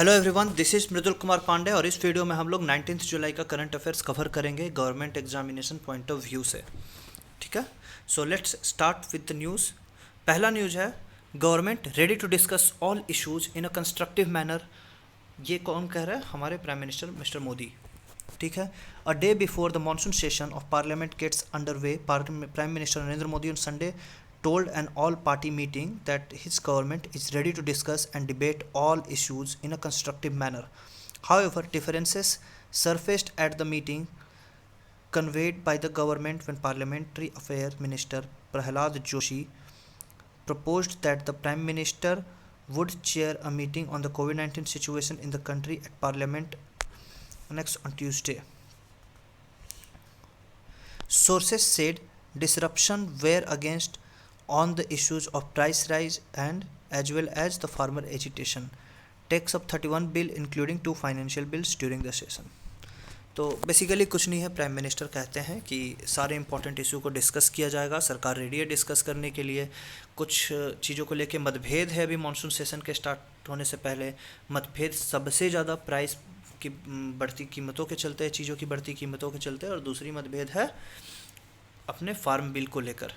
Hello everyone, this is Mridul Kumar Pandey और इस video में हम लोग 19 जुलाई का करंट अफेयर्स कवर करेंगे government examination point of view से। ठीक है, so let's start with the news. पहला न्यूज़ है, government ready to discuss all issues in a constructive manner. ये कौन कह रहा है? हमारे प्राइम मिनिस्टर मिस्टर मोदी। ठीक है, a day before the monsoon session of parliament gets under way, prime minister Narendra Modi on Sunday told an all-party meeting that his government is ready to discuss and debate all issues in a constructive manner. However, differences surfaced at the meeting conveyed by the government when Parliamentary Affairs Minister Prahlad Joshi proposed that the Prime Minister would chair a meeting on the COVID-19 situation in the country at Parliament next on Tuesday. Sources said disruption were against on the issues of price rise and as well as the farmer agitation takes up 31 bill including 2 financial bills during the session. तो basically कुछ नहीं है, prime minister कहते हैं कि सारे important issue को discuss किया जाएगा, सरकार रेडी है डिस्कस करने के लिए। कुछ चीज़ों को लेके मतभेद है अभी मानसून सेशन के स्टार्ट होने से पहले। मतभेद सबसे ज़्यादा प्राइस की बढ़ती कीमतों के चलते है, चीज़ों की बढ़ती कीमतों के चलते, और दूसरी मतभेद है अपने फार्म बिल को लेकर।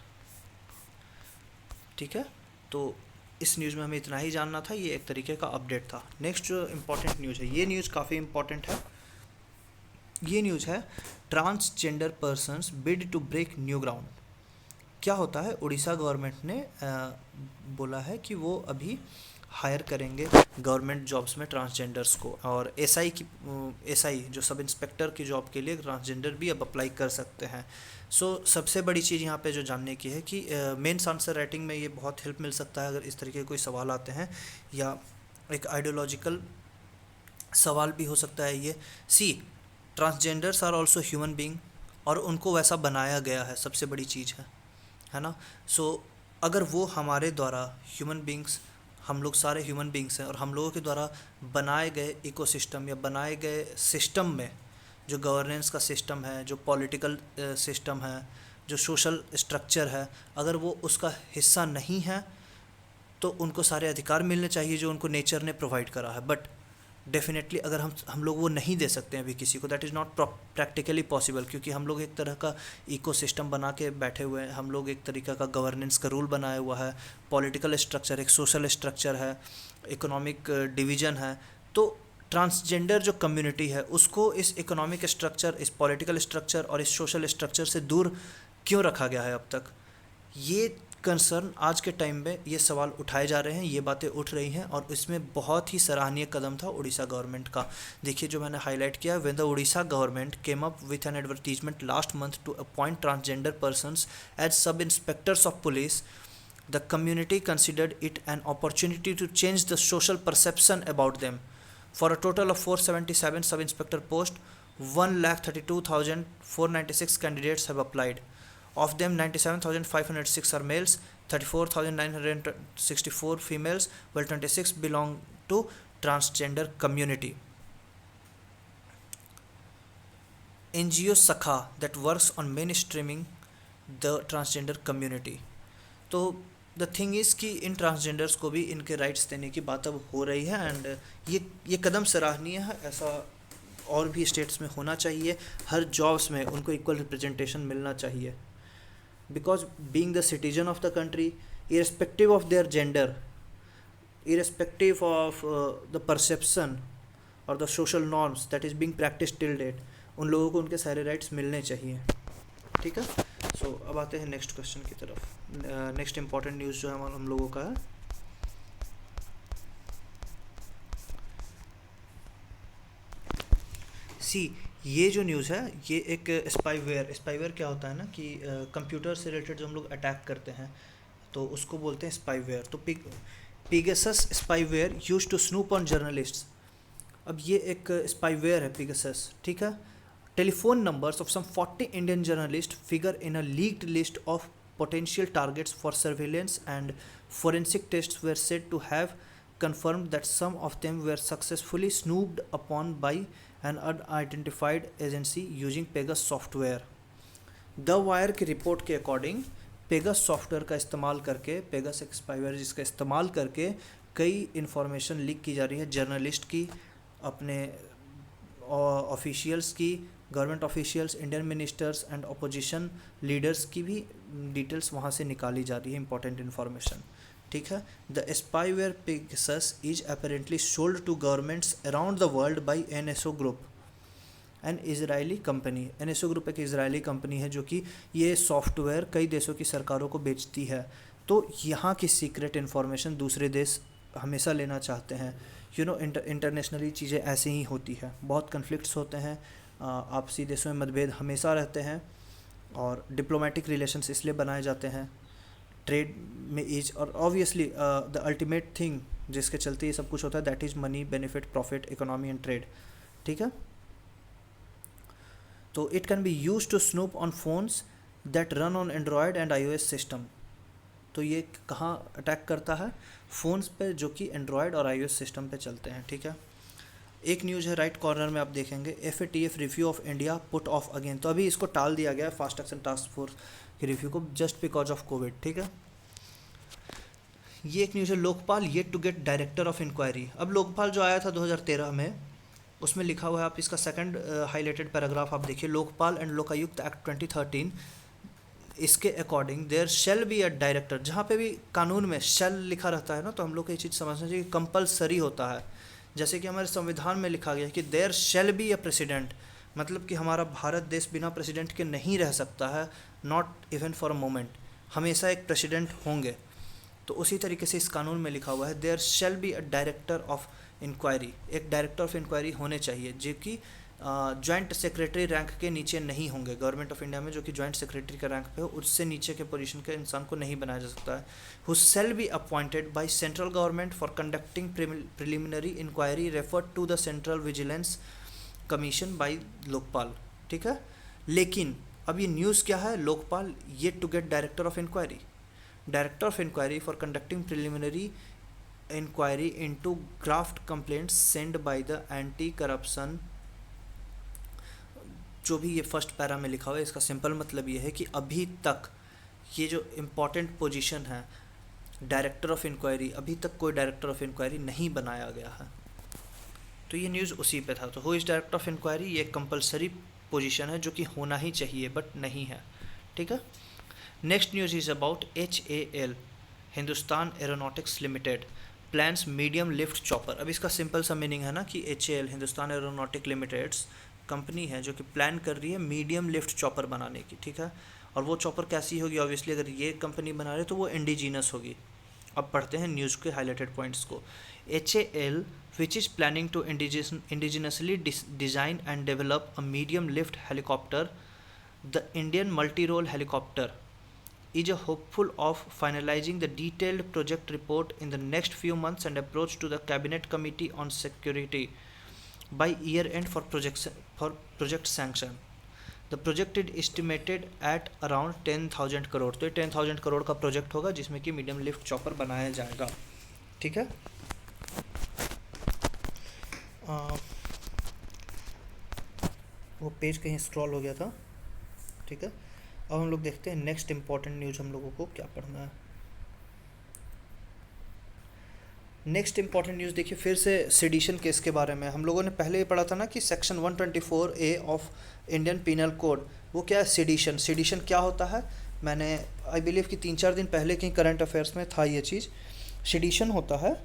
ठीक है, तो इस न्यूज़ में हमें इतना ही जानना था, ये एक तरीके का अपडेट था। नेक्स्ट जो इम्पोर्टेंट न्यूज़ है, ये न्यूज़ काफ़ी इम्पोर्टेंट है। ये न्यूज़ है, transgender persons bid to break new ground. क्या होता है, उड़ीसा गवर्नमेंट ने बोला है कि वो अभी हायर करेंगे गवर्नमेंट जॉब्स में ट्रांसजेंडर्स को, और एसआई जो सब इंस्पेक्टर की जॉब के लिए ट्रांसजेंडर भी अब अप्लाई कर सकते हैं। सबसे बड़ी चीज़ यहाँ पे जो जानने की है कि मेंस आंसर राइटिंग में ये बहुत हेल्प मिल सकता है अगर इस तरीके के कोई सवाल आते हैं, या एक आइडियोलॉजिकल सवाल भी हो सकता है ये। Transgenders are also human being, और उनको वैसा बनाया गया है, सबसे बड़ी चीज़ है ना। अगर वो हमारे द्वारा ह्यूमन बींग्स, हम लोग सारे ह्यूमन बींग्स हैं, और हम लोगों के द्वारा बनाए गए इकोसिस्टम या बनाए गए सिस्टम में, जो गवर्नेंस का सिस्टम है, जो पॉलिटिकल सिस्टम है, जो सोशल स्ट्रक्चर है, अगर वो उसका हिस्सा नहीं है तो उनको सारे अधिकार मिलने चाहिए जो उनको नेचर ने प्रोवाइड करा है। बट डेफिनेटली अगर हम लोग वो नहीं दे सकते हैं अभी किसी को, that is not practically possible, क्योंकि हम लोग एक तरह का इकोसिस्टम बना के बैठे हुए हैं, हम लोग एक तरीका का गवर्नेंस का रूल बनाया हुआ है, पॉलिटिकल स्ट्रक्चर, एक सोशल स्ट्रक्चर है, इकोनॉमिक डिवीज़न है। तो ट्रांसजेंडर जो कम्युनिटी है उसको इस इकोनॉमिक स्ट्रक्चर, इस पॉलिटिकल स्ट्रक्चर और इस सोशल स्ट्रक्चर से दूर क्यों रखा गया है अब तक? ये कंसर्न आज के टाइम में ये सवाल उठाए जा रहे हैं, ये बातें उठ रही हैं, और इसमें बहुत ही सराहनीय कदम था उड़ीसा गवर्नमेंट का। देखिए जो मैंने हाईलाइट किया, when the Orissa government came up with an advertisement last month to appoint transgender persons as sub inspectors of police, the community considered it an opportunity to change the social perception about them. For a total of 477 sub-inspector posts, 1,32,496 candidates have applied. Of them, 97,506 are males, 34,964 females, while 26 belong to transgender community. NGO Sakha that works on mainstreaming the transgender community. तो the thing is कि इन transgenders को भी इनके rights देने की बात अब हो रही है, एंड ये कदम सराहनीय है। ऐसा और भी स्टेट्स में होना चाहिए, हर जॉब्स में उनको इक्वल रिप्रेजेंटेशन मिलना चाहिए, because being the citizen of the country, irrespective of their gender, irrespective of the perception और the social norms that is being practice till date, उन लोगों को उनके सारे राइट्स मिलने चाहिए। ठीक है, अब आते हैं नेक्स्ट क्वेश्चन की तरफ। नेक्स्ट इंपॉर्टेंट न्यूज़ जो है हम लोगों का है, ये जो न्यूज़ है ये एक स्पाईवेयर क्या होता है ना कि कंप्यूटर से रिलेटेड जो हम लोग अटैक करते हैं तो उसको बोलते हैं स्पाईवेयर। तो Pegasus spyware used to snoop on journalists. अब ये एक स्पाईवेयर है पिगेसस, ठीक है। Telephone numbers of some 40 Indian journalists figure in a leaked list of potential targets for surveillance, and forensic tests were said to have confirmed that some of them were successfully snooped upon by an unidentified agency using Pegasus software. The Wire की report के according पेगस software का इस्तेमाल करके, पेगस एक spyware जिसका इस्तेमाल करके कई इन्फॉर्मेशन लीक की जा रही है, जर्नलिस्ट की, अपने ऑफिशियल्स की, government officials, Indian ministers and opposition leaders की भी डिटेल्स वहाँ से निकाली जा रही है, इंपॉर्टेंट इन्फॉर्मेशन, ठीक है। The spyware Pegasus is apparently sold to governments around the world by NSO group, an Israeli company. NSO group एक इजरायली कंपनी है जो कि ये सॉफ्टवेयर कई देशों की सरकारों को बेचती है। तो यहाँ की सीक्रेट इन्फॉर्मेशन दूसरे देश हमेशा लेना चाहते हैं। इंटरनेशनली चीज़ें ऐसे ही होती है, बहुत कन्फ्लिक्ट्स होते हैं, आपसी देशों में मतभेद हमेशा रहते हैं, और डिप्लोमेटिक रिलेशंस इसलिए बनाए जाते हैं, ट्रेड में इज, और ऑब्वियसली द अल्टीमेट थिंग जिसके चलते ये सब कुछ होता है, that is money, benefit, profit, economy and trade, ठीक है। तो it can be use to snoop on phones that run on Android and iOS system. तो ये कहाँ अटैक करता है? फ़ोन्स पे जो कि एंड्रॉयड और iOS सिस्टम पे चलते हैं, ठीक है। एक न्यूज़ है राइट कॉर्नर में, आप देखेंगे FATF review of India put off again. तो अभी इसको टाल दिया गया है, फास्ट एक्शन टास्क फोर्स की रिव्यू को, जस्ट बिकॉज ऑफ कोविड, ठीक है। ये एक न्यूज़ है, Lokpal yet to get director of inquiry. अब लोकपाल जो आया था 2013 में, उसमें लिखा हुआ है, आप इसका सेकंड हाईलाइटेड पैराग्राफ आप देखिए, लोकपाल एंड लोकायुक्त एक्ट 2013, इसके according there shall be a director. जहाँ पे भी कानून में शेल लिखा रहता है ना, तो हम लोग को ये चीज़ समझना चाहिए कि कंपलसरी होता है। जैसे कि हमारे संविधान में लिखा गया है कि there shall be a president, मतलब कि हमारा भारत देश बिना प्रेसिडेंट के नहीं रह सकता है, not even for a moment, हमेशा एक प्रेसिडेंट होंगे। तो उसी तरीके से इस कानून में लिखा हुआ है there shall be a director of inquiry, एक डायरेक्टर ऑफ इंक्वायरी होने चाहिए जो कि जॉइंट सेक्रेटरी रैंक के नीचे नहीं होंगे। गवर्नमेंट ऑफ इंडिया में जो कि जॉइंट सेक्रेटरी का रैंक पे हो, उससे नीचे के पोजीशन के इंसान को नहीं बनाया जा सकता है। Who shall be appointed by central government for conducting preliminary inquiry referred to the central vigilance commission by Lokpal, ठीक है। लेकिन अब ये न्यूज़ क्या है, Lokpal yet to get director of inquiry, director of inquiry for conducting preliminary inquiry into graft complaints send by the anti corruption. जो भी ये फर्स्ट पैरा में लिखा हुआ है, इसका सिंपल मतलब ये है कि अभी तक ये जो इम्पॉर्टेंट पोजीशन है डायरेक्टर ऑफ इंक्वायरी, अभी तक कोई डायरेक्टर ऑफ इंक्वायरी नहीं बनाया गया है। तो ये न्यूज़ उसी पे था। तो who is director of inquiry, ये कंपलसरी पोजीशन है जो कि होना ही चाहिए बट नहीं है, ठीक है। Next news is about HAL, Hindustan aeronautics limited, plans medium lift chopper. अब इसका सिंपल सा मीनिंग है ना कि HAL, Hindustan aeronautic limiteds company है जो कि प्लान कर रही है मीडियम लिफ्ट चॉपर बनाने की, ठीक है। और वो चॉपर कैसी होगी, ऑब्वियसली अगर ये कंपनी बना रही है तो वो इंडिजीनस होगी। अब पढ़ते हैं न्यूज़ के हाईलाइटेड पॉइंट्स को। HAL which is planning to indigenously design and develop a medium lift helicopter, the Indian multi-role helicopter, is a hopeful of finalizing the detailed project report in the next few months and approach to the cabinet committee on security by year end for project sanction. The project is estimated at around 10,000 crore. तो ये 10,000 करोड़ का project होगा जिसमें कि medium lift chopper बनाया जाएगा, ठीक है। वो पेज कहीं स्क्रॉल हो गया था, ठीक है। अब हम लोग देखते हैं नेक्स्ट इंपॉर्टेंट न्यूज़ हम लोगों को क्या पढ़ना है। नेक्स्ट इंपॉर्टेंट न्यूज़ देखिए, फिर से सेडिशन केस के बारे में। हम लोगों ने पहले ही पढ़ा था ना कि section 124A of Indian penal code, वो क्या है, सेडिशन। सेडिशन क्या होता है, मैंने आई बिलीव कि 3-4 दिन पहले कहीं करंट अफेयर्स में था ये चीज़। सेडिशन होता है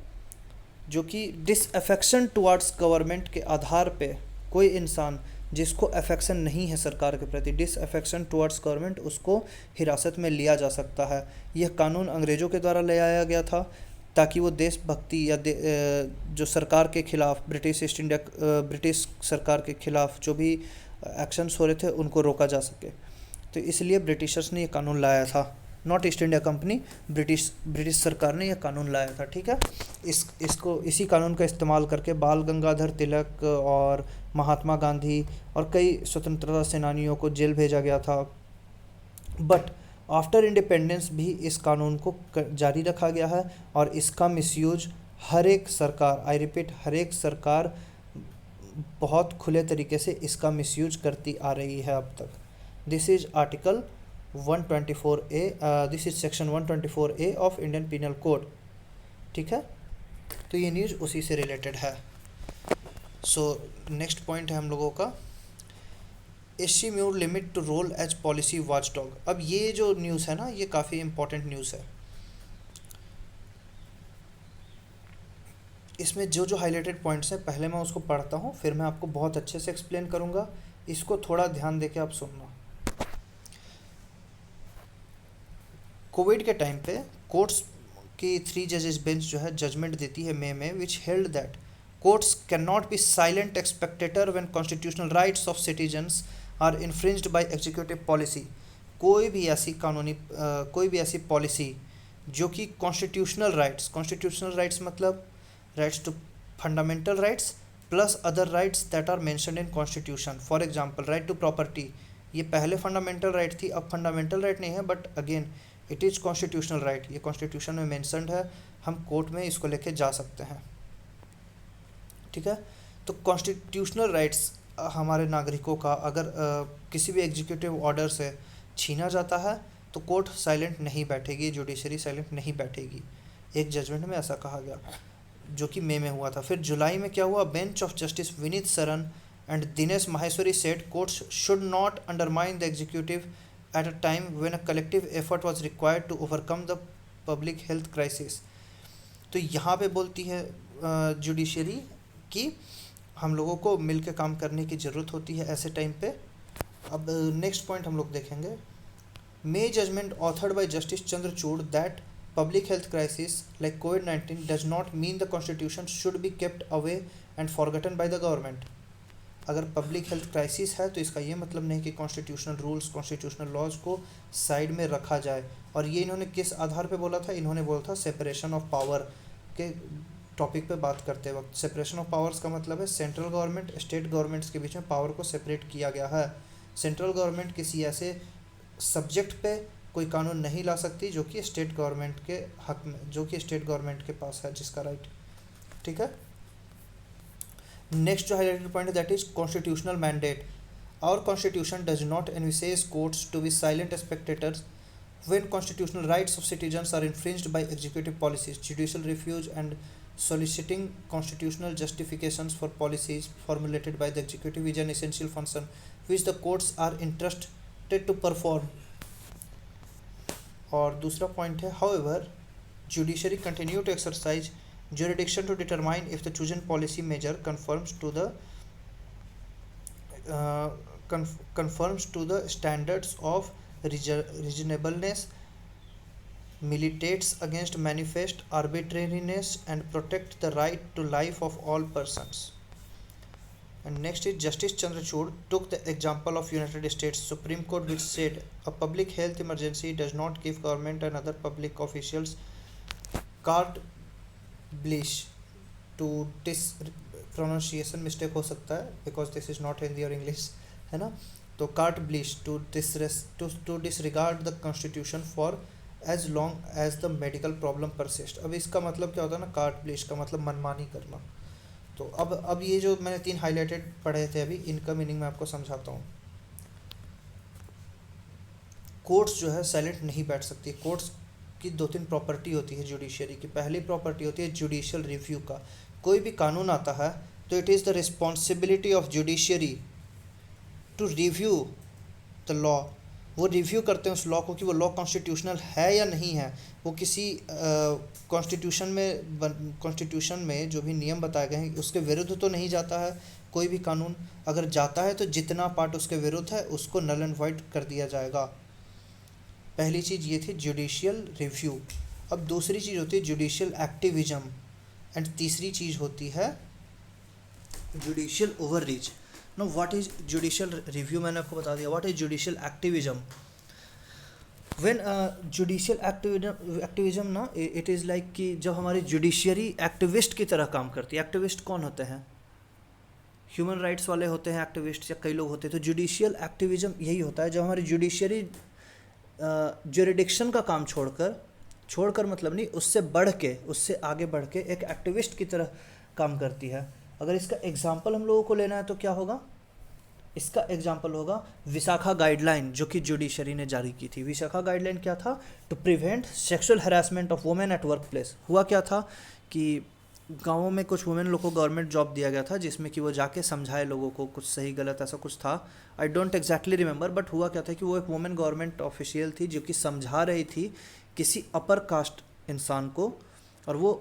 जो कि डिसअफेक्शन टुवर्ड्स गवर्नमेंट के आधार पे कोई इंसान जिसको अफेक्शन नहीं है सरकार के प्रति, डिसअफेक्शन टुवर्ड्स गवर्नमेंट, उसको हिरासत में लिया जा सकता है। यह कानून अंग्रेज़ों के द्वारा ले आया गया था ताकि वो देशभक्ति या जो सरकार के खिलाफ, ब्रिटिश सरकार के खिलाफ जो भी एक्शंस हो रहे थे उनको रोका जा सके। तो इसलिए ब्रिटिशर्स ने ये कानून लाया था, not east India company, British सरकार ने यह कानून लाया था, ठीक है। इसी कानून का इस्तेमाल करके बाल गंगाधर तिलक और महात्मा गांधी और कई स्वतंत्रता सेनानियों को जेल भेजा गया था। बट आफ्टर इंडिपेंडेंस भी इस कानून को जारी रखा गया है और इसका मिसयूज हर एक सरकार, आई रिपीट, हर एक सरकार बहुत खुले तरीके से इसका मिसयूज करती आ रही है अब तक। This is article 124A, this is section 124A of Indian penal code, ठीक है। तो ये न्यूज़ उसी से रिलेटेड है। सो नेक्स्ट पॉइंट है हम लोगों का, SC mere limit to role as policy watchdog. अब ये जो न्यूज़ है ना, ये काफ़ी इंपॉर्टेंट न्यूज़ है। इसमें जो जो हाईलाइटेड पॉइंट्स हैं पहले मैं उसको पढ़ता हूँ, फिर मैं आपको बहुत अच्छे से एक्सप्लेन करूँगा, इसको थोड़ा ध्यान देके आप सुनना। कोविड के टाइम पे कोर्ट्स की 3 जजेस बेंच जो है जजमेंट देती है मई में, which held that courts can not be silent spectator when constitutional rights of citizens are infringed by executive policy. कोई भी ऐसी कोई भी ऐसी पॉलिसी जो कि कॉन्स्टिट्यूशनल राइट्स मतलब rights to fundamental rights plus other rights that are mentioned in constitution. For example right to property, ये पहले फंडामेंटल राइट थी, अब फंडामेंटल राइट नहीं है, but again it is constitutional right, ये कॉन्स्टिट्यूशन में मेंशन्ड है, हम कोर्ट में इसको लेके जा सकते हैं। ठीक है, तो कॉन्स्टिट्यूशनल राइट्स हमारे नागरिकों का अगर किसी भी एग्जीक्यूटिव ऑर्डर से छीना जाता है तो कोर्ट साइलेंट नहीं बैठेगी, जुडिशरी साइलेंट नहीं बैठेगी। एक जजमेंट में ऐसा कहा गया जो कि मई में हुआ था। फिर जुलाई में क्या हुआ, bench of justice Vineet Saran and Dinesh Maheshwari said courts should not undermine the executive at a time when a collective effort was required to overcome the public health crisis। तो यहाँ पे बोलती है जुडिशरी कि हम लोगों को मिल के काम करने की ज़रूरत होती है ऐसे टाइम पे। अब नेक्स्ट पॉइंट हम लोग देखेंगे, may judgement authored by justice Chandrachud that public health crisis like कोविड-19 does not mean the constitution should be kept away and forgotten by the government. अगर पब्लिक हेल्थ क्राइसिस है तो इसका ये मतलब नहीं कि कॉन्स्टिट्यूशनल रूल्स कॉन्स्टिट्यूशनल लॉज को साइड में रखा जाए। और ये इन्होंने किस आधार पे बोला था, इन्होंने बोला था सेपरेशन ऑफ पावर के टॉपिक पे बात करते वक्त। सेपरेशन ऑफ पावर्स का मतलब है सेंट्रल गवर्नमेंट स्टेट गवर्नमेंट्स के बीच में पावर को सेपरेट किया गया है। सेंट्रल गवर्नमेंट किसी ऐसे सब्जेक्ट पे कोई कानून नहीं ला सकती जो कि स्टेट गवर्नमेंट के हक में, जो कि स्टेट गवर्नमेंट के पास है जिसका राइट। ठीक है, नेक्स्ट जो हाईलाइटेड पॉइंट है that is constitutional mandate. Our constitution does not envisage courts to be silent spectators when constitutional rights of citizens are infringed by executive policies, judicial refuge and soliciting constitutional justifications for policies formulated by the executive is an essential function which the courts are entrusted to perform। और दूसरा point है, however judiciary continue to exercise jurisdiction to determine if the chosen policy measure conforms to the standards of reasonableness, militates against manifest arbitrariness and protect the right to life of all persons। And next is Justice Chandrachud took the example of United States Supreme Court which said a public health emergency does not give government and other public officials carte blanche to pronunciation mistake हो सकता है because this is not Hindi or English, है ना, तो carte blanche to disregard the constitution for as long as the medical problem persist. अब इसका मतलब क्या होता है ना, कार्ट ब्लीच का मतलब मनमानी करना। तो अब ये जो मैंने 3 हाईलाइटेड पढ़े थे अभी, इनका मीनिंग मैं आपको समझाता हूँ। कोर्ट्स जो है साइलेंट नहीं बैठ सकती। कोर्ट्स की 2-3 प्रॉपर्टी होती है जुडिशरी की। पहली प्रॉपर्टी होती है जुडिशियल रिव्यू का। कोई भी कानून आता है तो it is the responsibility of judiciary to review the law. वो रिव्यू करते हैं उस लॉ को कि वो लॉ कॉन्स्टिट्यूशनल है या नहीं है। वो किसी कॉन्स्टिट्यूशन में जो भी नियम बताए गए हैं उसके विरुद्ध तो नहीं जाता है। कोई भी कानून अगर जाता है तो जितना पार्ट उसके विरुद्ध है उसको नल एंड वाइड कर दिया जाएगा। पहली चीज़ ये थी जुडिशियल रिव्यू। अब दूसरी चीज़ होती है जुडिशियल एक्टिविज्म एंड तीसरी चीज़ होती है judicial overreach. Know what is judicial review मैंने आपको बता दिया। What is judicial activism? When judicial activism ना, इट इज़ लाइक कि जब हमारी जुडिशियरी एक्टिविस्ट की तरह काम करती है। एक्टिविस्ट कौन होते हैं? ह्यूमन राइट्स वाले होते हैं एक्टिविस्ट, या कई लोग होते हैं। तो जुडिशियल एक्टिविज्म यही होता है जब हमारी जुडिशियरी जुरिडिक्शन का काम छोड़कर मतलब नहीं, उससे बढ़ के, उससे आगे बढ़ के एक एक्टिविस्ट की तरह काम करती है। अगर इसका एग्जाम्पल हम लोगों को लेना है तो क्या होगा? इसका एग्जाम्पल होगा विशाखा गाइडलाइन जो कि जुडिशरी ने जारी की थी। विशाखा गाइडलाइन क्या था? To prevent sexual harassment of women at work place. हुआ क्या था कि गाँवों में कुछ वुमेन लोग को गवर्नमेंट जॉब दिया गया था जिसमें कि वो जाके समझाए लोगों को कुछ सही गलत ऐसा कुछ था। I don't exactly remember, but हुआ क्या था कि वो एक वुमेन गवर्नमेंट ऑफिशियल थी जो कि समझा रही थी किसी अपर कास्ट इंसान को, और वो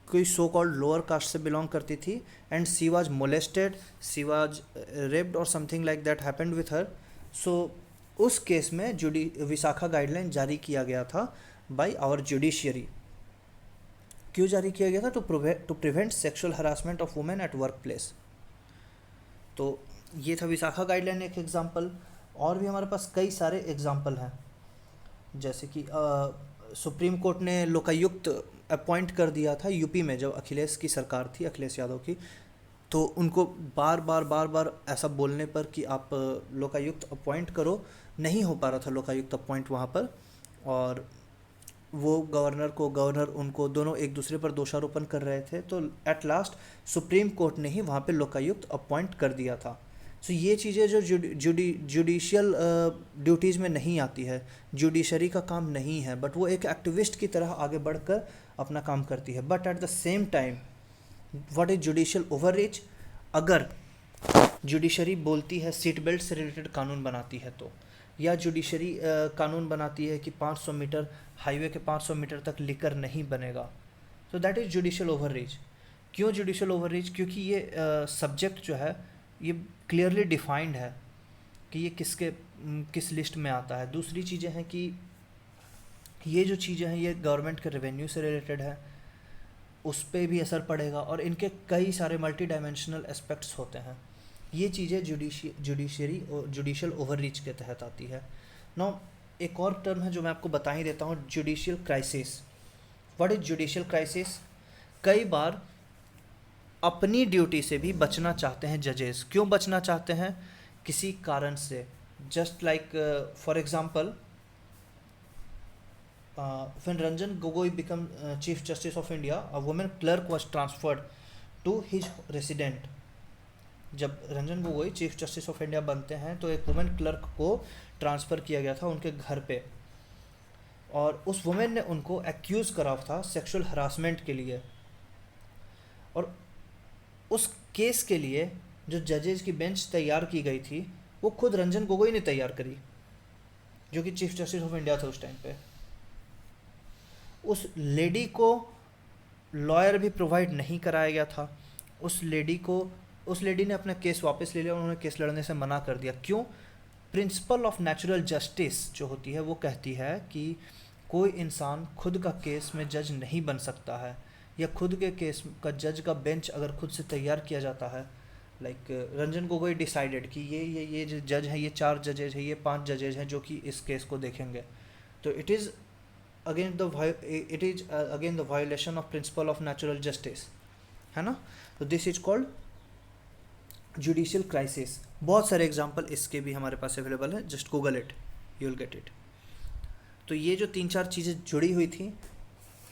कोई सो कॉल्ड लोअर कास्ट से बिलोंग करती थी, and she was molested, she was raped और something like that happened with her. So उस केस में विशाखा गाइडलाइन जारी किया गया था बाय आवर जुडिशियरी। क्यों जारी किया गया था? To prevent sexual harassment of women at work place. तो ये था विशाखा गाइडलाइन एक एग्जांपल। और भी हमारे पास कई सारे एग्जांपल हैं, जैसे कि सुप्रीम कोर्ट ने लोकायुक्त अपॉइंट कर दिया था यूपी में जब अखिलेश की सरकार थी, अखिलेश यादव की। तो उनको बार बार ऐसा बोलने पर कि आप लोकायुक्त अपॉइंट करो, नहीं हो पा रहा था लोकायुक्त अपॉइंट वहाँ पर, और वो गवर्नर उनको दोनों एक दूसरे पर दोषारोपण कर रहे थे। तो एट लास्ट सुप्रीम कोर्ट ने ही वहाँ पे लोकायुक्त अपॉइंट कर दिया था। सो ये चीज़ें जो जुडिशियल ड्यूटीज़ में नहीं आती है, जुडिशरी का काम नहीं है, बट वो एक एक्टिविस्ट की तरह आगे बढ़कर अपना काम करती है। But at the same time what is judicial overreach? अगर जुडिशरी बोलती है सीट बेल्ट से रिलेटेड कानून बनाती है तो, या जुडिशरी कानून बनाती है कि 500 मीटर हाईवे के 500 मीटर तक लिकर नहीं बनेगा, तो दैट इज़ जुडिशियल ओवररीच। क्यों जुडिशियल ओवररीच? क्योंकि ये सब्जेक्ट जो है ये क्लियरली डिफाइंड है कि ये किस लिस्ट में आता है। दूसरी चीज़ें हैं कि ये जो चीज़ें हैं ये गवर्नमेंट के रेवेन्यू से रिलेटेड है, उस पर भी असर पड़ेगा, और इनके कई सारे मल्टी डायमेंशनल एस्पेक्ट्स होते हैं। ये चीज़ें जुडिशरी और जुडिशियल ओवररीच के तहत आती है। नौ एक और टर्म है जो मैं आपको बता ही देता हूँ, judicial crisis. What is judicial crisis? कई बार अपनी ड्यूटी से भी बचना चाहते हैं जजेस। क्यों बचना चाहते हैं? किसी कारण से। Just like for example when Ranjan Gogoi became Chief Justice of India, a woman clerk was transferred to his resident. जब Ranjan Gogoi chief justice of India बनते हैं तो एक वुमेन क्लर्क को ट्रांसफ़र किया गया था उनके घर पे, और उस वुमेन ने उनको एक्यूज़ करा था सेक्सुअल हरासमेंट के लिए। और उस केस के लिए जो जजेस की बेंच तैयार की गई थी वो खुद रंजन गोगोई ने तैयार करी, जो कि चीफ जस्टिस ऑफ इंडिया था उस टाइम पे। उस लेडी को लॉयर भी प्रोवाइड नहीं कराया गया था। उस लेडी ने अपना केस वापस ले लिया, उन्होंने केस लड़ने से मना कर दिया। क्यों? प्रिंसिपल ऑफ नेचुरल जस्टिस जो होती है वो कहती है कि कोई इंसान खुद का केस में जज नहीं बन सकता है, या खुद के केस का जज का बेंच अगर खुद से तैयार किया जाता है, लाइक रंजन गोगोई डिसाइडेड कि ये जो जज है, ये 4 जजेज हैं, ये 5 जजेज हैं जो कि इस केस को देखेंगे, तो it is again the violation of principle of natural justice, है ना। तो this is called judicial crisis. बहुत सारे एग्जांपल इसके भी हमारे पास अवेलेबल है, just Google it, you will get it. तो ये जो 3-4 चीज़ें जुड़ी हुई थी,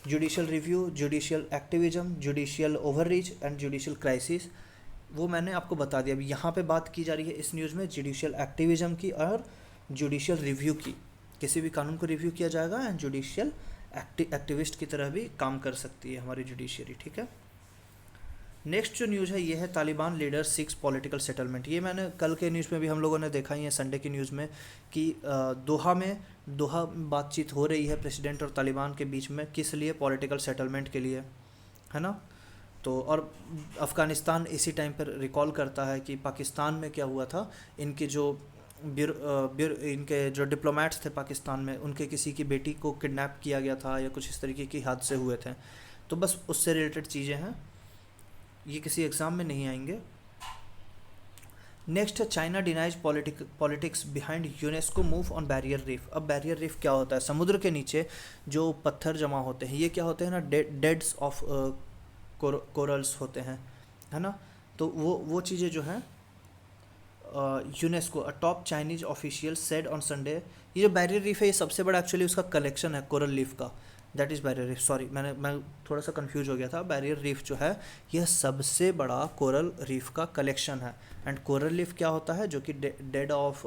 judicial review, judicial activism, judicial overreach and judicial crisis, वो मैंने आपको बता दिया। अभी यहाँ पे बात की जा रही है इस न्यूज़ में जुडिशियल एक्टिविज्म की और जुडिशियल रिव्यू की। किसी भी कानून को रिव्यू किया जाएगा एंड जुडिशियल एक्टिविस्ट की तरह भी काम कर सकती है हमारी जुडिशियरी, ठीक है। नेक्स्ट जो न्यूज़ है ये है Taliban leader seeks political settlement. ये मैंने कल के न्यूज़ में भी हम लोगों ने देखा ही है, संडे की न्यूज़ में, कि दोहा बातचीत हो रही है प्रेसिडेंट और तालिबान के बीच में, किस लिए? पॉलिटिकल सेटलमेंट के लिए, है ना। तो और अफ़गानिस्तान इसी टाइम पर रिकॉल करता है कि पाकिस्तान में क्या हुआ था, इनके जो इनके जो डिप्लोमेट्स थे पाकिस्तान में, उनके किसी की बेटी को किडनैप किया गया था या कुछ इस तरीके के हादसे हुए थे। तो बस उससे रिलेटेड चीज़ें हैं, ये किसी एग्ज़ाम में नहीं आएंगे। नेक्स्ट है China denies politics behind UNESCO move on barrier reef. अब बैरियर रीफ क्या होता है? समुद्र के नीचे जो पत्थर जमा होते हैं, ये क्या होते हैं ना, डेड्स ऑफ कोरल्स होते हैं, है ना। तो वो चीज़ें जो हैं UNESCO, a top Chinese official said on Sunday, ये जो बैरियर रीफ है ये सबसे बड़ा एक्चुअली उसका कलेक्शन है कोरल लीफ का, that is barrier reef. Sorry, मैं थोड़ा सा कंफ्यूज हो गया था। बैरियर रीफ जो है यह सबसे बड़ा कोरल रीफ का कलेक्शन है। एंड कोरल रीफ क्या होता है? जो कि डेड ऑफ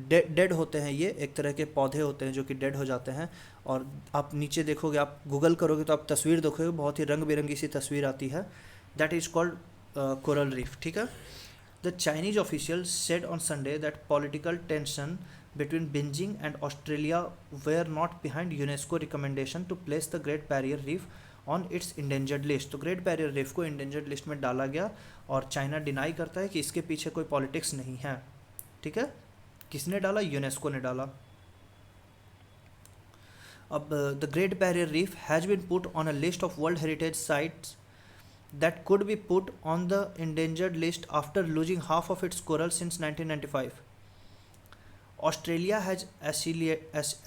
डेड होते हैं, ये एक तरह के पौधे होते हैं जो कि डेड हो जाते हैं। और आप नीचे देखोगे, आप गूगल करोगे तो आप तस्वीर देखोगे, बहुत ही रंग बिरंगी सी तस्वीर आती है। That is called coral reef, ठीक है। The Chinese official said on Sunday that political tension between Beijing and Australia were not behind UNESCO recommendation to place the Great Barrier Reef on its endangered list। तो great barrier reef को endangered list में डाला गया और China deny करता है कि इसके पीछे कोई पॉलिटिक्स नहीं है, ठीक है। किसने डाला? यूनेस्को ने डाला। अब the great barrier reef has been put on a list of world heritage sites that could be put on the endangered list after losing half of its coral since 1995। Australia has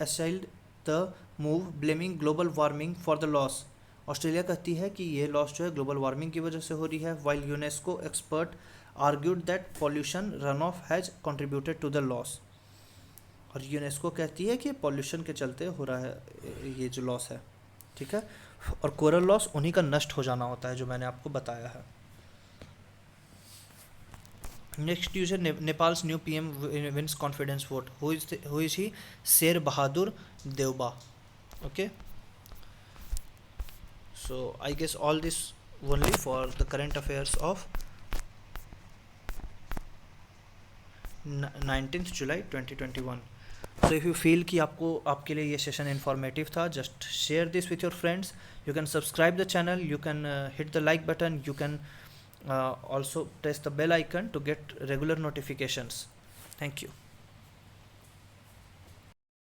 assailed the move, blaming global warming for the loss। Australia कहती है कि ये loss जो है global warming की वजह से हो रही है, while UNESCO expert argued that pollution run off has contributed to the loss. और यूनेस्को कहती है कि पॉल्यूशन के चलते हो रहा है ये जो लॉस है, ठीक है। और कोरल लॉस उन्हीं का नष्ट हो जाना होता है, जो मैंने आपको बताया है। नेक्स्ट न्यूज है Nepal's new PM wins confidence vote. Who is he? Sher Bahadur Deuba. Okay, so I guess all this only for the current affairs of 19 July 2021। So if you feel कि आपके लिए ये सेशन इन्फॉर्मेटिव था, just share this with your friends. You can subscribe the channel, you can hit the like button, you can also press the bell icon to get regular notifications. Thank you.